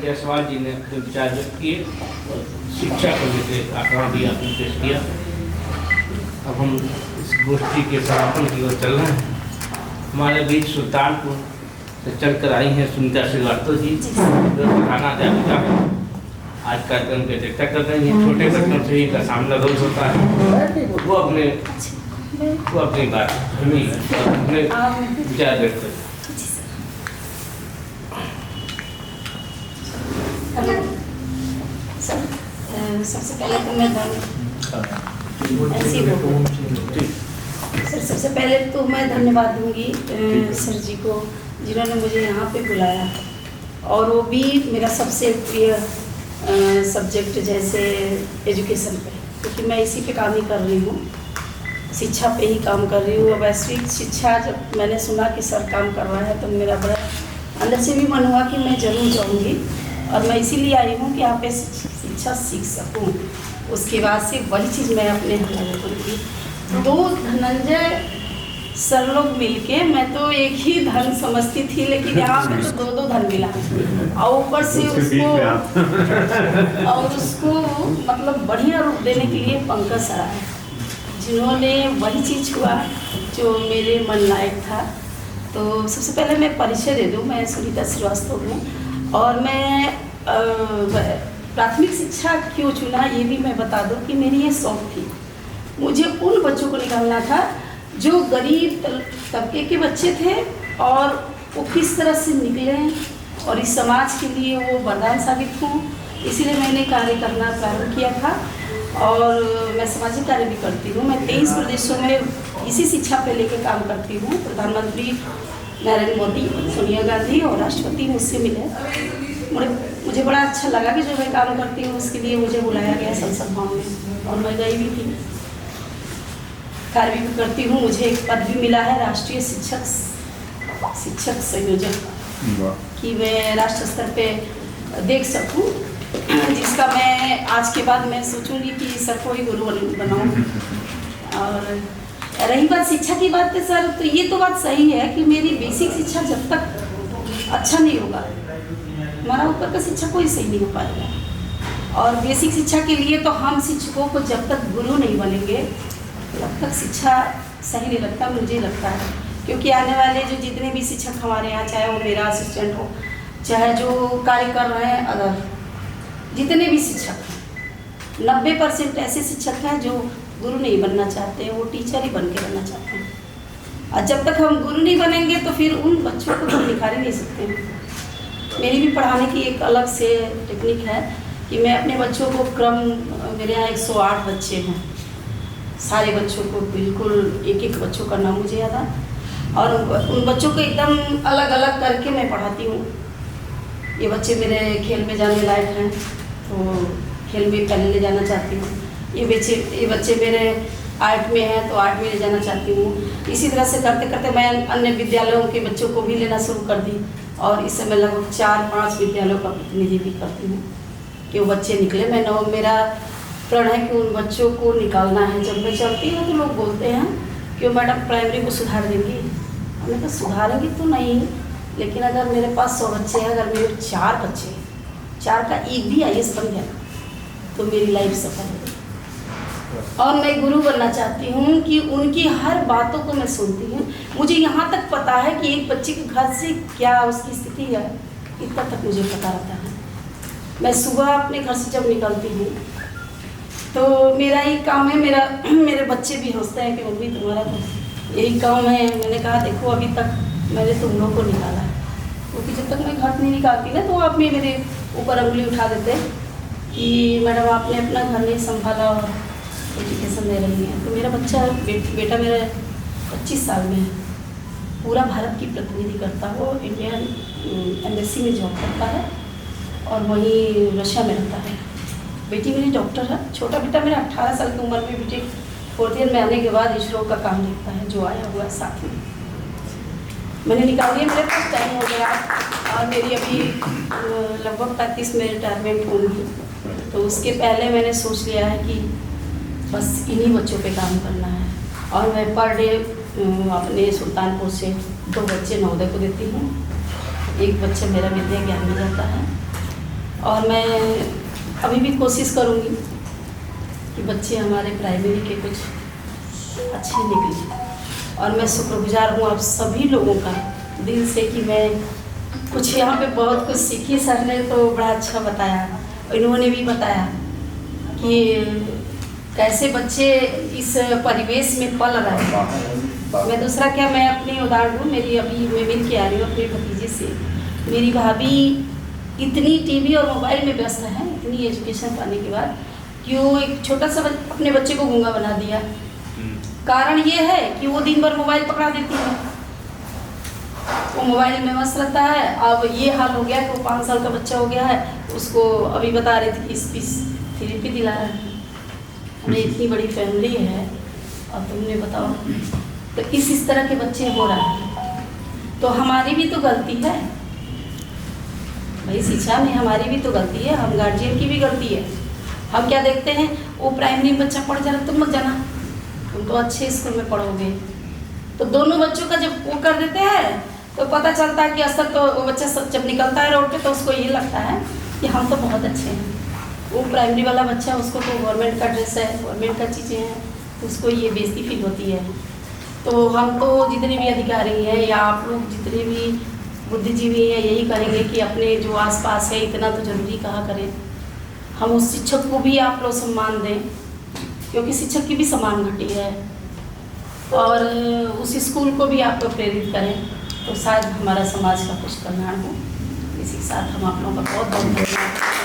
जायसवाल जी ने अपने विचार व्यक्त किए और शिक्षा को लेकर आंकड़ा भी आपने पेश किया। अब हम इस गोष्ठी के समापन की ओर चल रहे हैं। हमारे बीच सुल्तानपुर से चलकर आई हैं सुनीता श्रीवास्तव जी, जो प्रधानाध्यापिका है। आज कार्यक्रम की अध्यक्षता कर रही हैं। छोटे बच्चों से इनका सामना रोज होता है। वो अपनी बात अपने विचार व्यक्त करें। सबसे पहले तो मैं सबसे पहले तो मैं धन्यवाद दूंगी सर जी को, जिन्होंने मुझे यहाँ पे बुलाया, और वो भी मेरा सबसे प्रिय सब्जेक्ट जैसे एजुकेशन पे, क्योंकि मैं इसी पे काम ही कर रही हूँ, शिक्षा पे ही काम कर रही हूँ। वैश्विक शिक्षा जब मैंने सुना कि सर काम कर रहा है तो मेरा बड़ा अंदर से भी मन हुआ कि मैं ज़रूर जाऊँगी, और मैं इसीलिए आई हूँ कि यहाँ पे शिक्षा सीख सकूँ। उसके बाद से वही चीज़ मैं अपने की दो धनंजय सर लोग मिलके, मैं तो एक ही धन समझती थी, लेकिन यहाँ पे तो दो धन मिला, और ऊपर से उसको मतलब बढ़िया रूप देने के लिए पंकज सर आए, जिन्होंने वही चीज़ हुआ जो मेरे मन लायक था। तो सबसे पहले मैं परिचय दे दूँ, मैं सुनीता श्रीवास्तव हूँ, और मैं प्राथमिक शिक्षा क्यों चुना ये भी मैं बता दूँ कि मेरी ये शौक थी। मुझे उन बच्चों को निकालना था जो गरीब तबके के बच्चे थे, और वो किस तरह से निकले और इस समाज के लिए वो वरदान साबित हों। इसीलिए मैंने कार्य करना प्रारंभ किया था, और मैं सामाजिक कार्य भी करती हूँ। मैं 23 प्रदेशों में इसी शिक्षा पे लेके काम करती हूँ। प्रधानमंत्री नरेंद्र मोदी, सोनिया गांधी और राष्ट्रपति मुझसे मिले। मुझे बड़ा अच्छा लगा कि जो मैं काम करती हूँ उसके लिए मुझे बुलाया गया संसद भवन में, और मैं गई भी थी, कार्य भी करती हूँ। मुझे एक पद भी मिला है राष्ट्रीय शिक्षक संयोजक, कि मैं राष्ट्र स्तर पे देख सकूँ, जिसका मैं आज के बाद मैं सोचूंगी कि सर को ही गुरु बनाऊँ। और रही बात शिक्षा की बात है सर, तो ये तो बात सही है कि मेरी बेसिक शिक्षा जब तक अच्छा नहीं होगा, हमारा ऊपर का शिक्षा कोई सही नहीं हो पाएगा। और बेसिक शिक्षा के लिए तो हम शिक्षकों को जब तक गुरु नहीं बनेंगे तब तक शिक्षा सही नहीं लगता, मुझे लगता है। क्योंकि आने वाले जो जितने भी शिक्षक हमारे यहाँ, चाहे वो मेरा असिस्टेंट हो, चाहे जो कार्य कर रहे हैं, अगर जितने भी शिक्षक हैं, 90% ऐसे शिक्षक हैं जो गुरु नहीं बनना चाहते हैं, वो टीचर ही बन के रहना चाहते हैं। और जब तक हम गुरु नहीं बनेंगे तो फिर उन बच्चों को तो निखार ही नहीं सकते हैं। मेरी भी पढ़ाने की एक अलग से टेक्निक है कि मैं अपने बच्चों को मेरे यहाँ 108 बच्चे हैं, सारे बच्चों को बिल्कुल एक बच्चों का नाम मुझे याद है, और उन बच्चों को एकदम अलग अलग करके मैं पढ़ाती हूँ। ये बच्चे मेरे खेल में जाने लायक हैं तो खेल में पहले ले जाना चाहती हूँ। ये बच्चे मेरे आर्ट में हैं तो आर्ट में ले जाना चाहती हूँ। इसी तरह से करते करते मैं अन्य विद्यालयों के बच्चों को भी लेना शुरू कर दी, और इस समय लगभग 4-5 विद्यालयों का प्रतिनिधि भी करती हूँ कि वो बच्चे निकले। मेरा प्रण है कि उन बच्चों को निकालना है। जब मैं चलती हूँ तो लोग बोलते हैं कि मैडम प्राइमरी को सुधार देंगी। हमने कहा सुधारेंगी तो नहीं, लेकिन अगर मेरे पास 100 बच्चे हैं, अगर मेरे 4 बच्चे, 4 का एक भी IAS बन गया तो मेरी लाइफ सफल है। और मैं गुरु बनना चाहती हूँ कि उनकी हर बातों को मैं सुनती हूँ। मुझे यहाँ तक पता है कि एक बच्चे के घर से क्या उसकी स्थिति है, इतना तक मुझे पता रहता है। मैं सुबह अपने घर से जब निकलती हूँ तो मेरा ही काम है, मेरे बच्चे भी हंसते हैं कि मम्मी तुम्हारा तो यही काम है। मैंने कहा देखो अभी तक मैंने तुम लोग को निकाला है, क्योंकि जब तक मैं घर नहीं निकालती ना तो आप मेरे ऊपर उंगली उठा देते कि मैडम आपने अपना घर नहीं संभाला और एजुकेशन दे रही है। तो मेरा बेटा मेरा 25 साल में है, पूरा भारत की प्रतिनिधि करता है। वो इंडियन एम्बेसी में जॉब करता है और वहीं रशिया में रहता है। बेटी मेरी डॉक्टर है। छोटा बेटा मेरा 18 साल की उम्र में बीटेक 4th ईयर में आने के बाद इसरो का काम देखता है, जो आया हुआ है साथ में। मैंने निकाल दिया, मेरे पास टाइम हो गया और मेरी अभी लगभग 35 में रिटायरमेंट होगी। तो उसके पहले मैंने सोच लिया है कि बस इन्हीं बच्चों पे काम करना है। और मैं पर डे अपने सुल्तानपुर से 2 बच्चे नवोदय को देती हूँ, 1 बच्चा मेरा विद्या ज्ञान में जाता है और मैं अभी भी कोशिश करूँगी कि बच्चे हमारे प्राइमरी के कुछ अच्छे निकले। और मैं शुक्रगुजार हूँ आप सभी लोगों का दिल से कि मैं कुछ यहाँ पे बहुत कुछ सीखी। सर ने तो बड़ा अच्छा बताया, इन्होंने भी बताया कि कैसे बच्चे इस परिवेश में पल रहे हैं। मैं दूसरा क्या, मैं अपनी उदाहरण दूँ, मेरी अभी मैं मिल के आ रही हूँ अपने भतीजे से। मेरी भाभी इतनी टीवी और मोबाइल में व्यस्त है, इतनी एजुकेशन पाने के बाद, कि वो एक छोटा सा अपने बच्चे को गूंगा बना दिया। कारण ये है कि वो दिन भर मोबाइल पकड़ा देती है, वो मोबाइल में मस्त रहता है। अब ये हाल हो गया कि वो 5 साल का बच्चा हो गया है, उसको अभी बता रही थी कि स्पीच थेरेपी दिला रहा है। हमें इतनी बड़ी फैमिली है और तुमने बताओ, तो इस तरह के बच्चे हो रहे हैं। तो हमारी भी तो गलती है भाई, शिक्षा में हमारी भी तो गलती है, हम गार्जियन की भी गलती है। हम क्या देखते हैं, वो प्राइमरी में बच्चा पढ़ जा रहा, तुम मत जाना, तुम तो अच्छे स्कूल में पढ़ोगे। तो दोनों बच्चों का जब वो कर देते हैं तो पता चलता है कि असर तो वो बच्चा जब निकलता है रोड पे तो उसको ये लगता है कि हम तो बहुत अच्छे हैं। वो प्राइमरी वाला बच्चा, उसको तो गवर्नमेंट का ड्रेस है, गवर्नमेंट का चीज़ें हैं, तो उसको ये बेइज्जती फील होती है। तो हम तो जितने भी अधिकारी हैं या आप लोग जितने भी बुद्धिजीवी हैं, यही करेंगे कि अपने जो आसपास है इतना तो जरूरी कहा करें। हम उस शिक्षक को भी आप लोग सम्मान दें, क्योंकि शिक्षक की भी समान घटी है। और उस स्कूल को भी आप लोग प्रेरित करें, तो शायद हमारा समाज का कुछ कल्याण हो। इसी के साथ हम आप लोगों का बहुत बहुत धन्यवाद।